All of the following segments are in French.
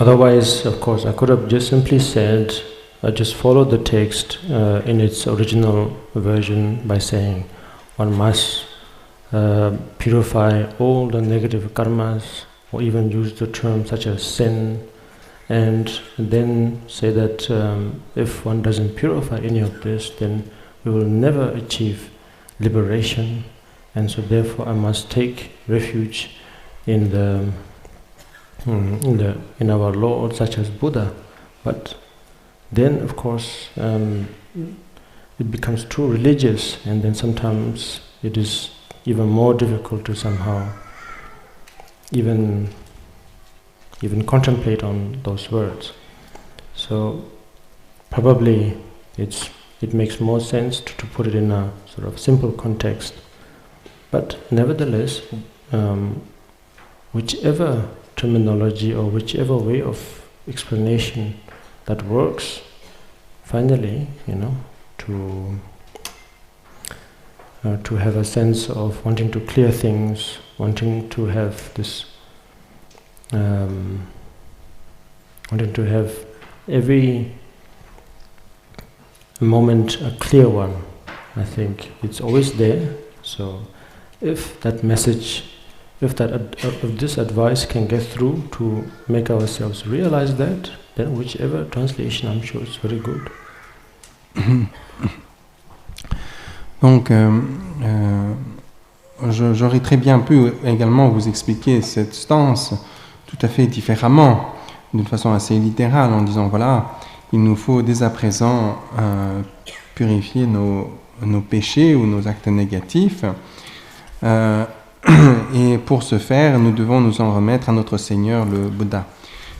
Otherwise, of course, I could have just simply said, I just followed the text in its original version by saying one must purify all the negative karmas, or even use the term such as sin, and then say that if one doesn't purify any of this, then we will never achieve liberation, and so therefore I must take refuge in our Lord, such as Buddha. But then, of course, it becomes too religious, and then sometimes it is even more difficult to somehow even contemplate on those words. So probably it makes more sense to put it in a sort of simple context. But nevertheless, whichever terminology or whichever way of explanation that works, finally, to have a sense of wanting to clear things, wanting to have this, wanting to have every moment a clear one. I think it's always there. So if that message, if this advice can get through to make ourselves realize that, then whichever translation, I'm sure it's very good. Donc, j'aurais très bien pu également vous expliquer cette stance tout à fait différemment, d'une façon assez littérale, en disant voilà, il nous faut dès à présent purifier nos péchés ou nos actes négatifs, et pour ce faire, nous devons nous en remettre à notre Seigneur, le Bouddha.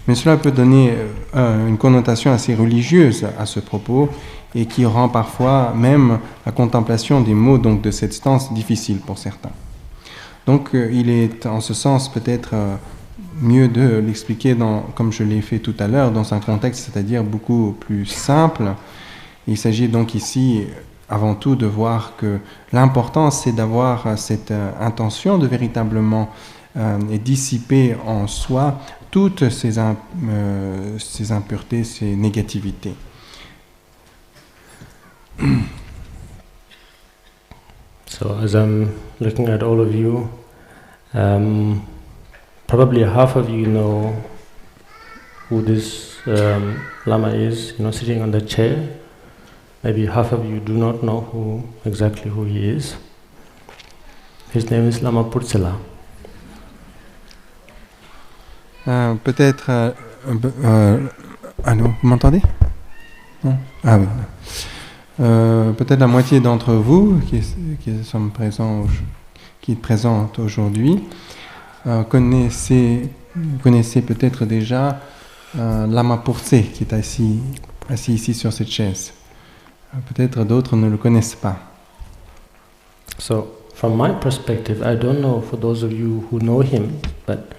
Mais cela peut donner une connotation assez religieuse à ce propos, et qui rend parfois même la contemplation des mots donc, de cette stance difficile pour certains. Donc il est en ce sens peut-être mieux de l'expliquer, comme je l'ai fait tout à l'heure, dans un contexte, c'est-à-dire beaucoup plus simple. Il s'agit donc ici avant tout de voir que l'important c'est d'avoir cette intention de véritablement dissiper en soi toutes ces impuretés, ces négativités. So as I'm looking at all of you, probably half of you know who this Lama is, sitting on the chair. Maybe half of you do not know exactly who he is. His name is Lama Purtsela. Peut-être... allô, vous m'entendez? Non? Ah oui. Peut-être la moitié d'entre vous qui sont présents, qui est présente aujourd'hui, connaissez peut-être déjà Lama Purtse qui est assis ici sur cette chaise. Peut-être d'autres ne le connaissent pas. So, from my perspective, I don't know for those of you who know him, but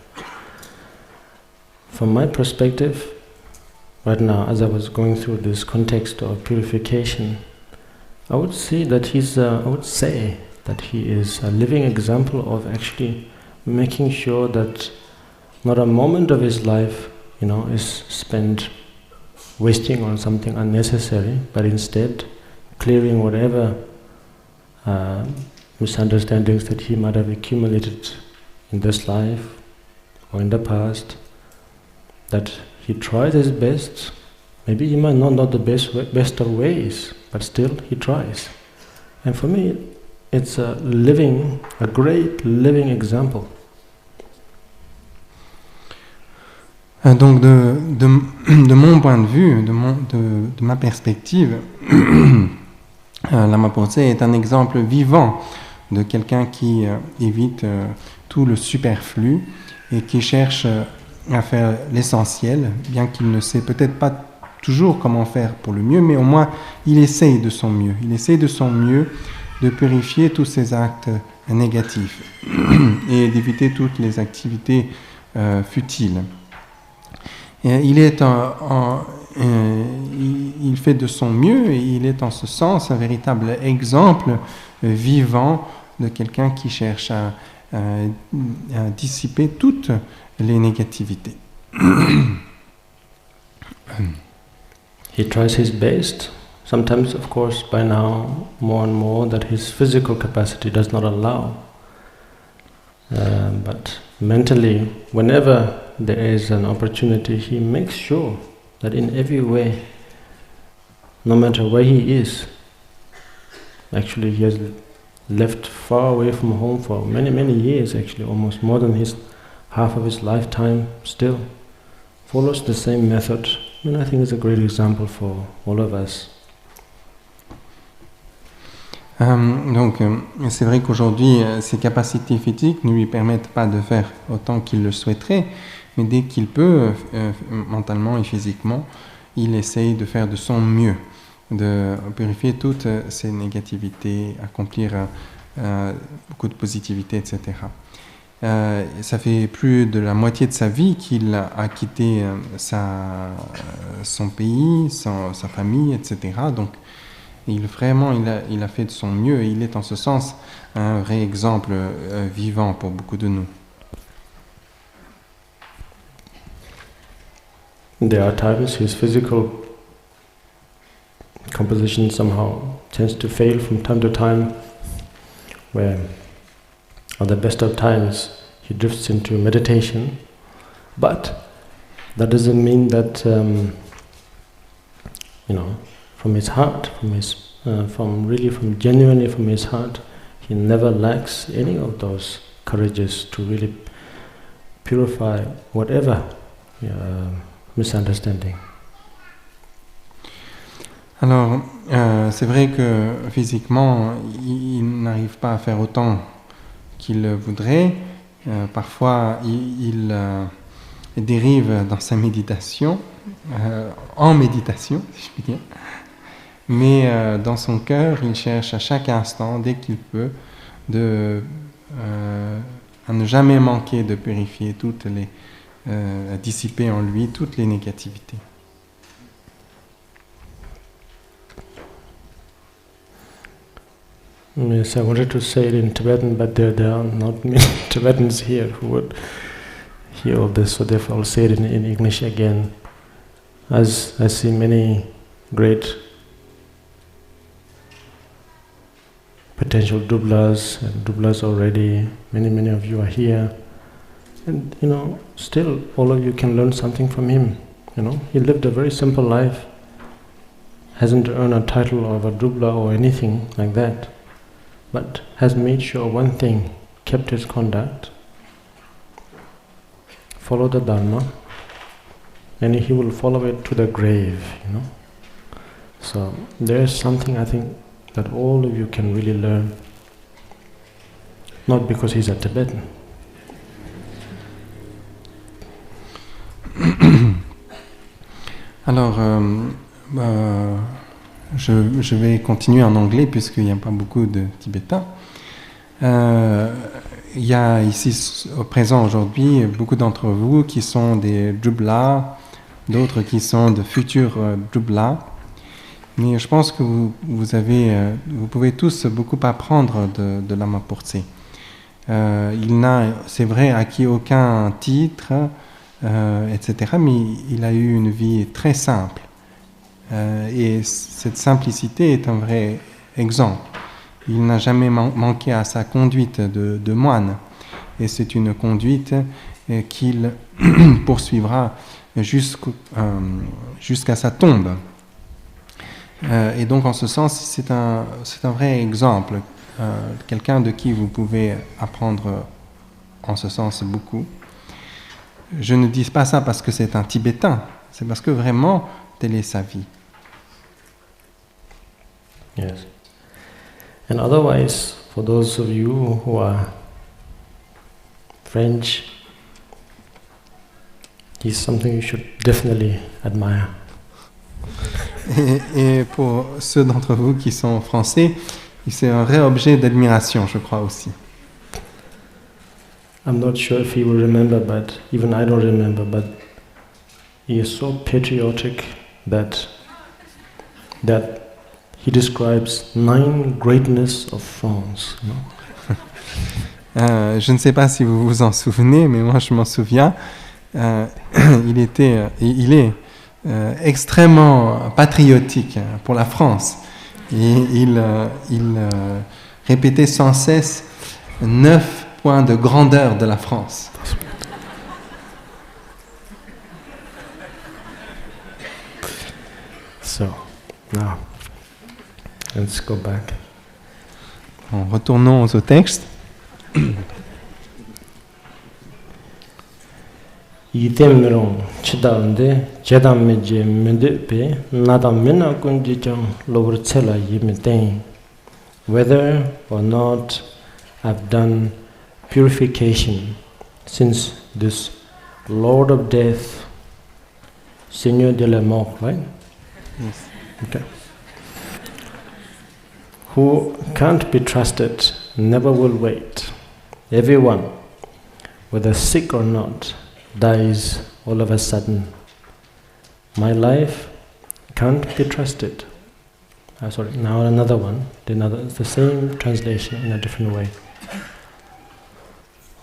from my perspective, right now, as I was going through this context of purification, I would say that he is a living example of actually making sure that not a moment of his life, is spent wasting on something unnecessary, but instead clearing whatever misunderstandings that he might have accumulated in this life or in the past, that he tries his best. Maybe he might not know the best of ways, but still he tries. And for me, it's a great living example. Donc de mon point de vue, de ma perspective, Lama Purtse est un exemple vivant de quelqu'un qui évite tout le superflu et qui cherche à faire l'essentiel, bien qu'il ne sait peut-être pas toujours comment faire pour le mieux, mais au moins il essaye de son mieux. Il essaye de son mieux de purifier tous ses actes négatifs et d'éviter toutes les activités futiles. Et il fait de son mieux et il est en ce sens un véritable exemple vivant de quelqu'un qui cherche à dissiper toutes les négativités. He tries his best. Sometimes, of course, by now, more and more, that his physical capacity does not allow. But mentally, whenever there is an opportunity, he makes sure that in every way, no matter where he is, actually he has left far away from home for many, many years, actually, almost more than half of his lifetime, still follows the same method. And I think it's a great example for all of us. C'est vrai qu'aujourd'hui, ses capacités physiques ne lui permettent pas de faire autant qu'il le souhaiterait, mais dès qu'il peut, mentalement et physiquement, il essaye de faire de son mieux, de purifier toutes ses négativités, accomplir beaucoup de positivité, etc. Ça fait plus de la moitié de sa vie qu'il a quitté son pays, sa famille, etc. Donc, il a fait de son mieux et il est en ce sens un vrai exemple vivant pour beaucoup de nous. There are times his physical composition somehow tends to fail from time to time, where at the best of times he drifts into meditation, but that doesn't mean that from his heart, genuinely from his heart, he never lacks any of those courages to really purify whatever misunderstanding. Alors, c'est vrai que physiquement, il n'arrive pas à faire autant qu'il voudrait. Parfois, il dérive dans sa méditation, en méditation, si je puis dire. Mais dans son cœur, il cherche à chaque instant, dès qu'il peut, à ne jamais manquer de purifier à dissiper en lui toutes les négativités. Yes, I wanted to say it in Tibetan, but there are not many Tibetans here who would hear all this, so therefore I'll say it in English again. As I see many great potential Dublas and Dublas already, many of you are here, and still all of you can learn something from him. He lived a very simple life, hasn't earned a title of a Dubla or anything like that, but has made sure one thing, kept his conduct, followed the Dharma, and he will follow it to the grave, So there's something I think that all of you can really learn, not because he's a Tibetan. Alors, je vais continuer en anglais puisqu'il n'y a pas beaucoup de Tibétains. Il y a ici, au présent aujourd'hui, beaucoup d'entre vous qui sont des Dubla, d'autres qui sont de futurs Dubla. Mais je pense que vous pouvez tous beaucoup apprendre de Lama Porsé. Il n'a, c'est vrai, acquis aucun titre, etc., mais il a eu une vie très simple. Et cette simplicité est un vrai exemple. Il n'a jamais manqué à sa conduite de moine. Et c'est une conduite qu'il poursuivra jusqu'à sa tombe. Et donc, en ce sens, c'est un vrai exemple. Quelqu'un de qui vous pouvez apprendre en ce sens beaucoup. Je ne dis pas ça parce que c'est un Tibétain. C'est parce que vraiment, telle est sa vie. Yes. And otherwise, for those of you who are French, he's something you should definitely admire. Et pour ceux d'entre vous qui sont français, c'est un vrai objet d'admiration, je crois aussi. I'm not sure if he will remember, but even I don't remember, but he is so patriotic that he describes 9 greatness of France. Je ne sais pas si vous vous en souvenez, mais moi je m'en souviens. Il est extrêmement patriotique pour la France. Et il répétait sans cesse 9 points de grandeur de la France. So, now, let's go back. Retournons au texte. Itemron chidamde jedammeje mendepe nadamena kunjijam lovrtsela yimeten. Whether or not I've done purification since this Lord of Death, Seigneur de la Mort, right? Yes. Okay. Who can't be trusted, never will wait. Everyone, whether sick or not, dies all of a sudden. My life can't be trusted. Sorry, now another one. It's the same translation in a different way.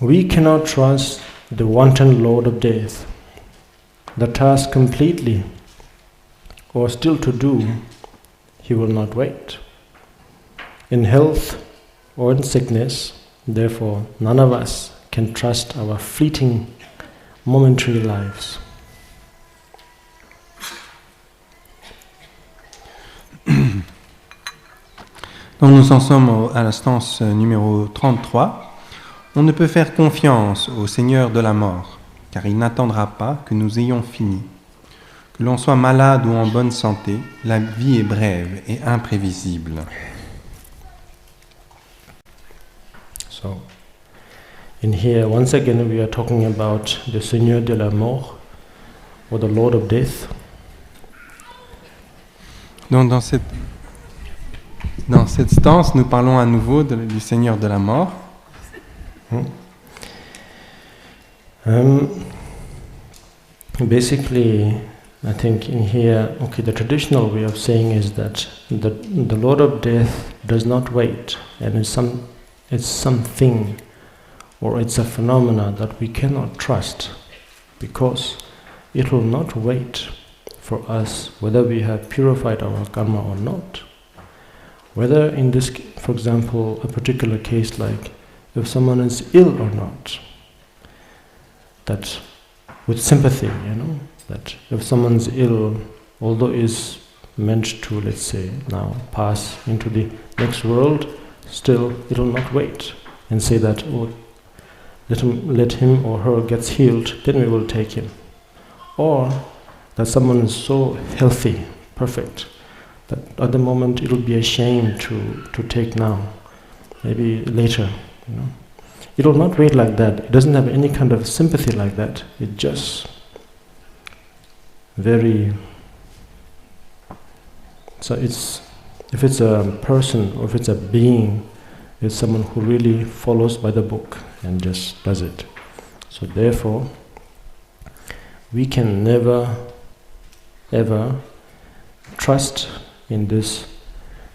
We cannot trust the wanton Lord of Death. The task completely, or still to do, he will not wait. In health or in sickness, therefore, none of us can trust our fleeting, momentary lives. Donc nous en sommes à l'instance numéro 33. On ne peut faire confiance au Seigneur de la mort, car il n'attendra pas que nous ayons fini. Que l'on soit malade ou en bonne santé, la vie est brève et imprévisible. So, in here, once again, we are talking about the Seigneur de la Mort, or the Lord of Death. Donc dans cette stance, nous parlons à nouveau du Seigneur de la mort. Basically, I think in here, the traditional way of saying is that the Lord of Death does not wait, and it's something, or it's a phenomena that we cannot trust, because it will not wait for us whether we have purified our karma or not. Whether in this, for example, a particular case like if someone is ill or not, that with sympathy, that if someone's ill, although is meant to, let's say, now pass into the next world, still it will not wait and say that, oh, let him or her gets healed, then we will take him. Or that someone is so healthy, perfect, that at the moment it will be a shame to take now, maybe later. It will not wait like that. It doesn't have any kind of sympathy like that. It just very. So it's, if it's a person or if it's a being, it's someone who really follows by the book and just does it. So therefore, we can never, ever trust in this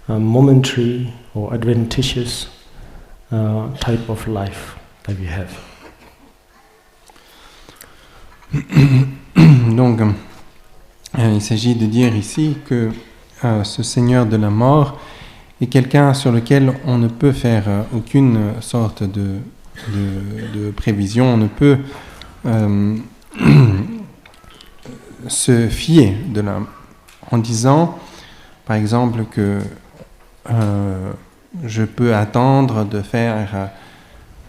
momentary or adventitious type of life that we have. Donc, il s'agit de dire ici que ce Seigneur de la mort est quelqu'un sur lequel on ne peut faire aucune sorte de prévision, on ne peut se fier en disant, par exemple, que je peux attendre de faire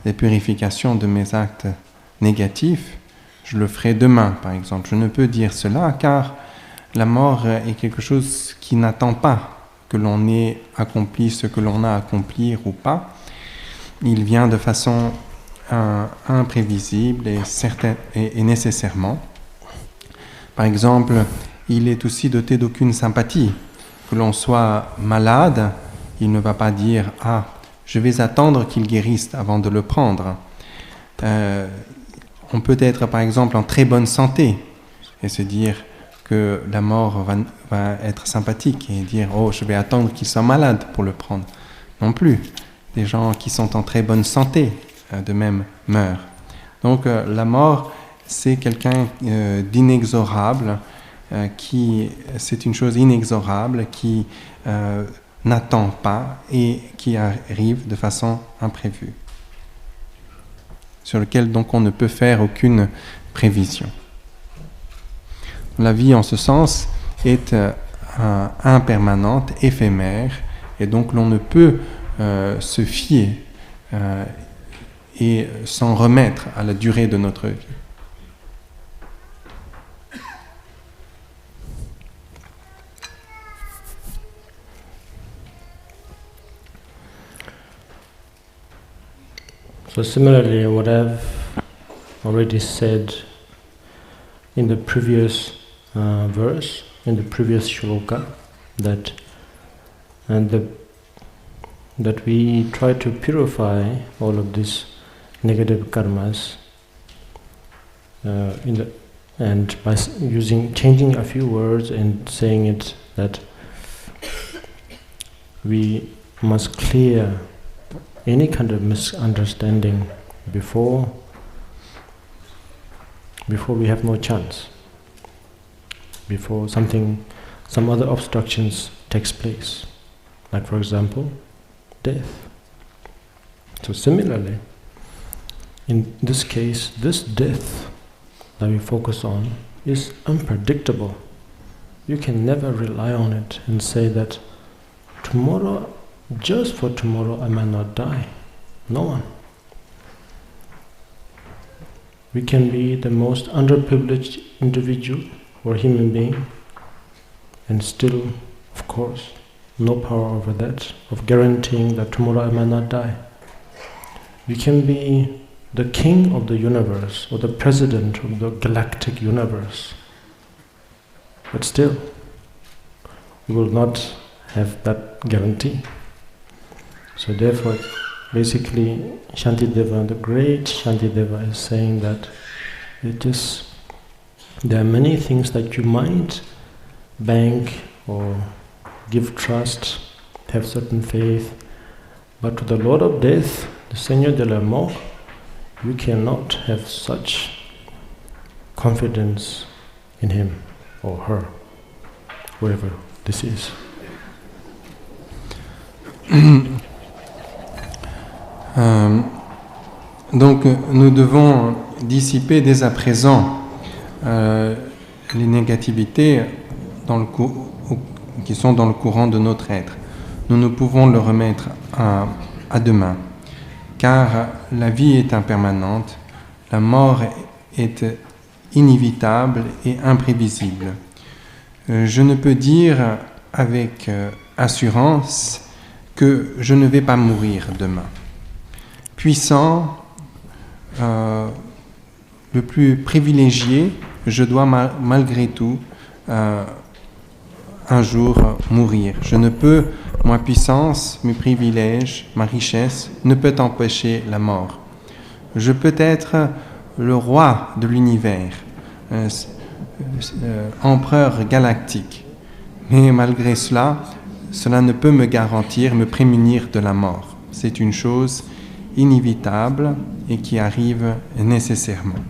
des purifications de mes actes négatifs, je le ferai demain, par exemple. Je ne peux dire cela car la mort est quelque chose qui n'attend pas que l'on ait accompli ce que l'on a à accomplir ou pas. Il vient de façon imprévisible et nécessairement. Par exemple, il est aussi doté d'aucune sympathie. Que l'on soit malade, il ne va pas dire « Ah, je vais attendre qu'il guérisse avant de le prendre ». On peut être par exemple en très bonne santé et se dire que la mort va être sympathique et dire « Oh, je vais attendre qu'il soit malade pour le prendre ». Non plus. Des gens qui sont en très bonne santé, de même, meurent. Donc la mort, c'est quelqu'un d'inexorable c'est une chose inexorable qui n'attend pas et qui arrive de façon imprévue, sur lequel donc on ne peut faire aucune prévision. La vie en ce sens est impermanente, éphémère, et donc l'on ne peut se fier et s'en remettre à la durée de notre vie. So similarly, what I've already said in the previous verse, in the previous shloka, that we try to purify all of these negative karmas, and by changing a few words and saying it, that we must clear any kind of misunderstanding before we have no chance, before some other obstructions takes place, like for example death. So similarly, in this case, this death that we focus on is unpredictable. You can never rely on it and say that tomorrow, just for tomorrow, I might not die. No one. We can be the most underprivileged individual or human being, and still, of course, no power over that, of guaranteeing that tomorrow I might not die. We can be the king of the universe or the president of the galactic universe, but still, we will not have that guarantee. So therefore, basically, Shantideva, the great Shantideva, is saying that there are many things that you might bank or give trust, have certain faith, but to the Lord of Death, the Seigneur de la Mort, you cannot have such confidence in him or her, whoever this is. Donc nous devons dissiper dès à présent les négativités qui sont dans le courant de notre être. Nous ne pouvons le remettre à demain, car la vie est impermanente, la mort est inévitable et imprévisible. Je ne peux dire avec assurance que je ne vais pas mourir demain. Puissant, le plus privilégié, je dois malgré tout un jour mourir. Je ne peux, ma puissance, mes privilèges, ma richesse, ne peut empêcher la mort. Je peux être le roi de l'univers, empereur galactique, mais malgré cela ne peut me garantir, me prémunir de la mort. C'est une chose inévitable et qui arrive nécessairement.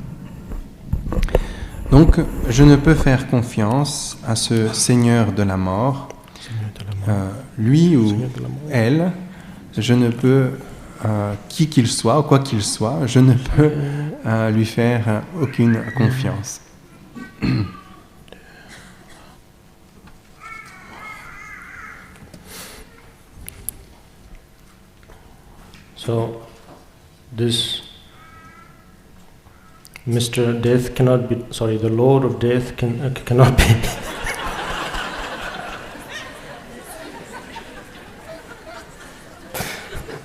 Donc, je ne peux faire confiance à ce Seigneur de la mort, lui ou elle. Je ne peux, qui qu'il soit ou quoi qu'il soit, je ne peux lui faire aucune confiance. So, this Mr. Death cannot be, the Lord of Death cannot be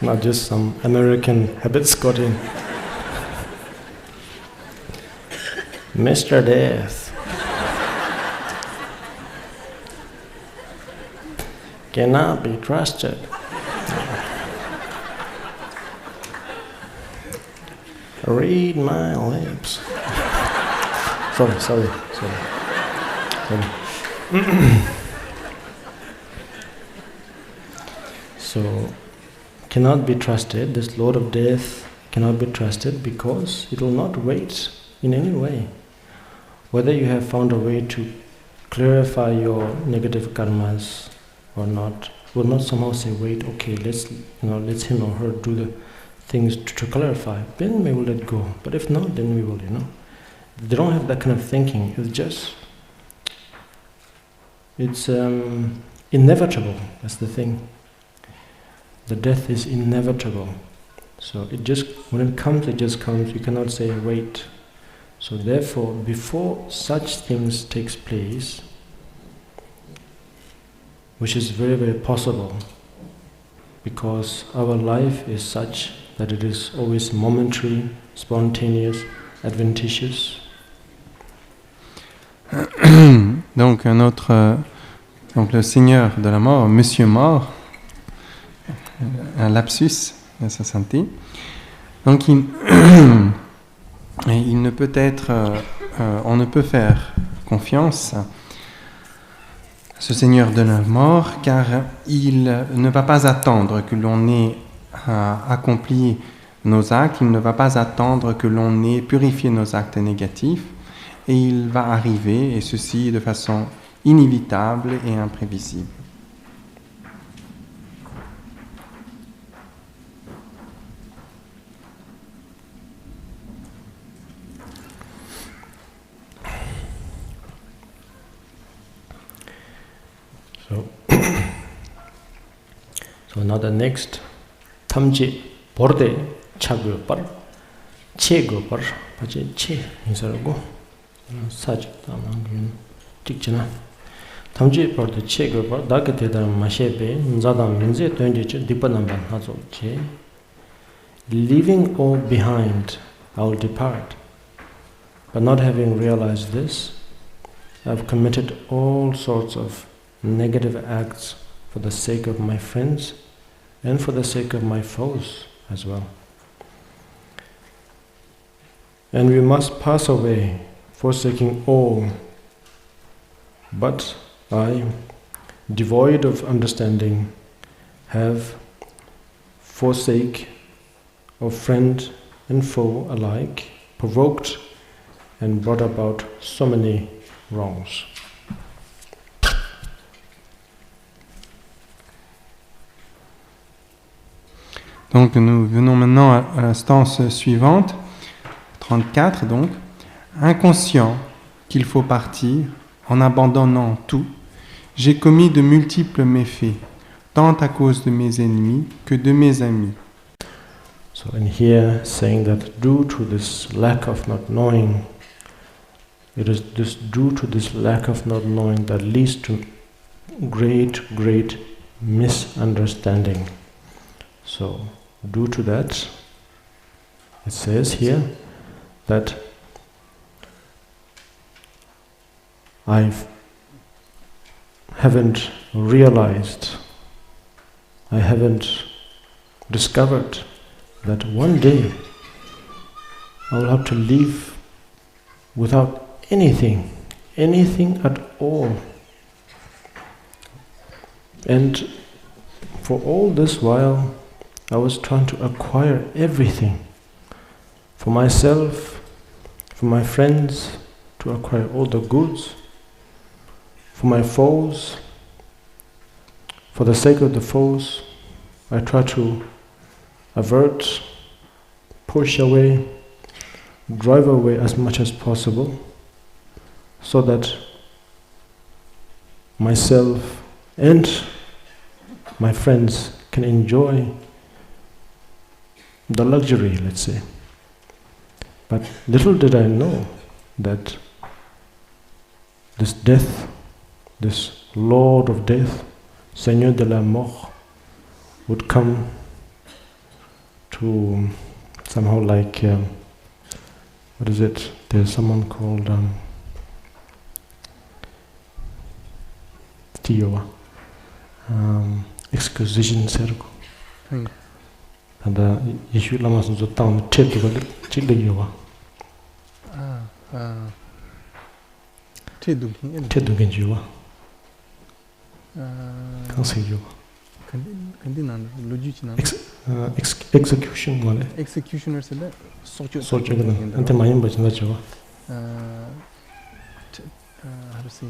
not just some American habits got in. Mr. Death cannot be trusted. Read my lips. Sorry. So, cannot be trusted. This Lord of Death cannot be trusted because it will not wait in any way. Whether you have found a way to clarify your negative karmas or not, will not somehow say, wait, okay, let's him or her do the things to clarify. Then we will let go. But if not, then we will, They don't have that kind of thinking. It's inevitable. That's the thing. The death is inevitable. So when it comes, it just comes. You cannot say, wait. So therefore, before such things takes place, which is very, very possible, because our life is such that it is always momentary, spontaneous, adventitious. Donc donc le Seigneur de la mort, Monsieur Mort, un lapsus de sa santé. Donc il ne peut être, on ne peut faire confiance à ce Seigneur de la mort, car il ne va pas attendre que l'on ait accompli nos actes, il ne va pas attendre que l'on ait purifié nos actes négatifs, et il va arriver, et ceci de façon inévitable et imprévisible. So now the next 탐지 버르데 차그par 체그par 바제 체 인사라고 사지 담은 찍잖아. 탐지 버르데 체그par 다게 되다 마셰베 자다 민제 된지 디파남반 하죠. 체 leaving all behind I will depart. But not having realized this, I have committed all sorts of negative acts for the sake of my friends and for the sake of my foes as well. And we must pass away, forsaking all. But I, devoid of understanding, have forsake of friend and foe alike, provoked and brought about so many wrongs. Donc nous venons maintenant à l'instance suivante, 34 donc. Inconscient qu'il faut partir, en abandonnant tout, j'ai commis de multiples méfaits, tant à cause de mes ennemis que de mes amis. So in here saying that due to this lack of not knowing, it is this due to this lack of not knowing that leads to great misunderstanding. So due to that, it says here that I haven't realized, I haven't discovered that one day I will have to leave without anything at all. And for all this while, I was trying to acquire everything for myself, for my friends, to acquire all the goods, for my foes. For the sake of the foes, I try to avert, push away, drive away as much as possible, so that myself and my friends can enjoy the luxury, let's say. But little did I know that this death, this Lord of Death, Seigneur de la Mort, would come to somehow like, what is it? There's someone called Tiowa, exposition circle. And Yeshu Lama Sunzo town Chidiowa. Chiduginjiwa. Can't say you. Execution wale. Executioner said that. Ante mayim bachna chawa. How to say?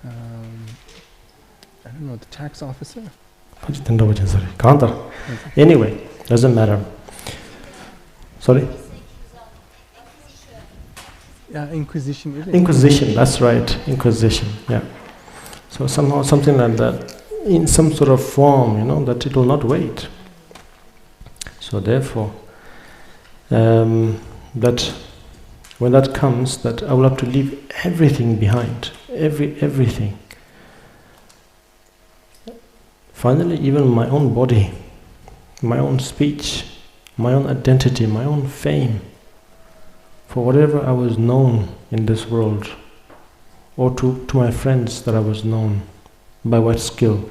I don't know, the tax officer? Sorry. Kantar. Anyway, doesn't matter. Sorry? Yeah, Inquisition. Is it? Inquisition, that's right. Inquisition, yeah. So somehow something like that, in some sort of form, that it will not wait. So therefore, that when that comes, that I will have to leave everything behind, everything. Finally, even my own body, my own speech, my own identity, my own fame, for whatever I was known in this world, or to my friends that I was known, by what skill.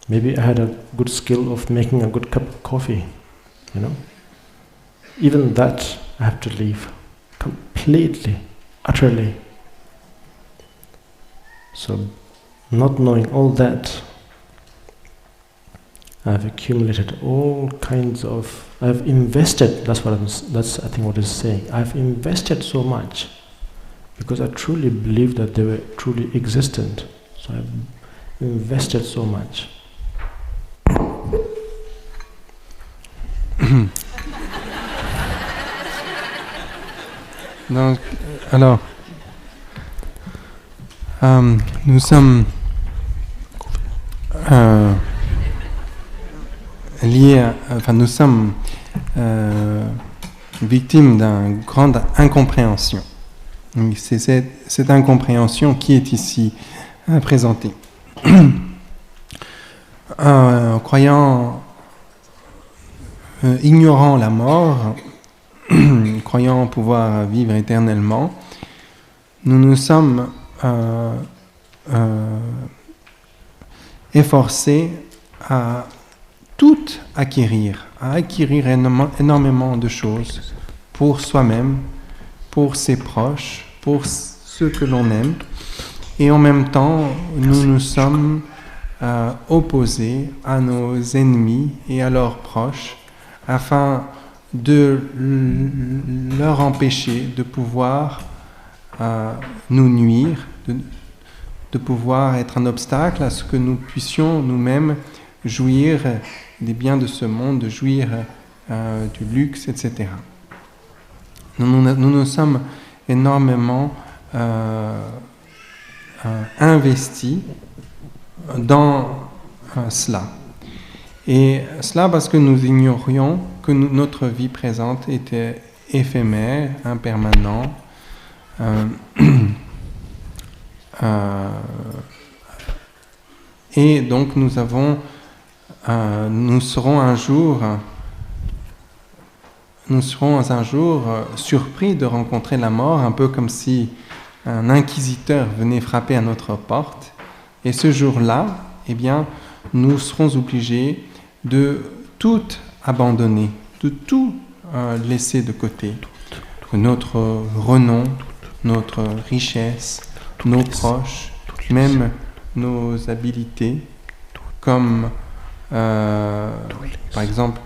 Maybe I had a good skill of making a good cup of coffee, Even that I have to leave completely, utterly. So, not knowing all that, I've accumulated all kinds of. I've invested. That's I think what it's saying. I've invested so much because I truly believed that they were truly existent. So I've invested so much. Donc, alors, nous sommes nous sommes victimes d'une grande incompréhension. C'est cette incompréhension qui est ici présentée. Ignorant la mort, croyant pouvoir vivre éternellement, nous nous sommes efforcés à tout acquérir, énormément de choses pour soi-même, pour ses proches, pour ceux que l'on aime, et en même temps, nous nous sommes opposés à nos ennemis et à leurs proches, afin de leur empêcher de pouvoir nous nuire, de pouvoir être un obstacle à ce que nous puissions nous-mêmes jouir des biens de ce monde, de jouir du luxe, etc. Nous nous sommes énormément investis dans cela. Et cela parce que nous ignorions que notre vie présente était éphémère, impermanente, et donc nous serons un jour surpris de rencontrer la mort, un peu comme si un inquisiteur venait frapper à notre porte. Et ce jour-là, nous serons obligés de tout abandonner, de tout laisser de côté. Notre renom, notre richesse, nos proches, même nos habiletés, comme par exemple,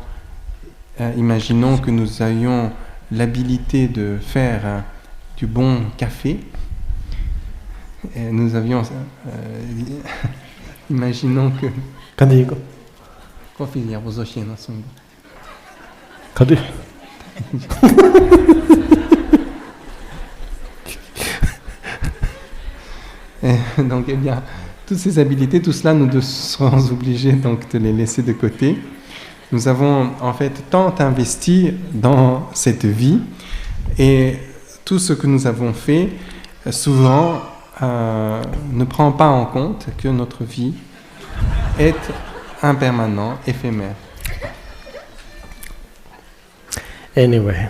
imaginons que nous ayons l'habilité de faire du bon café. Et nous avions... imaginons que... Donc, toutes ces habiletés, tout cela, nous serons obligés donc de les laisser de côté. Nous avons en fait tant investi dans cette vie et tout ce que nous avons fait, souvent, ne prend pas en compte que notre vie est impermanente, éphémère. Anyway.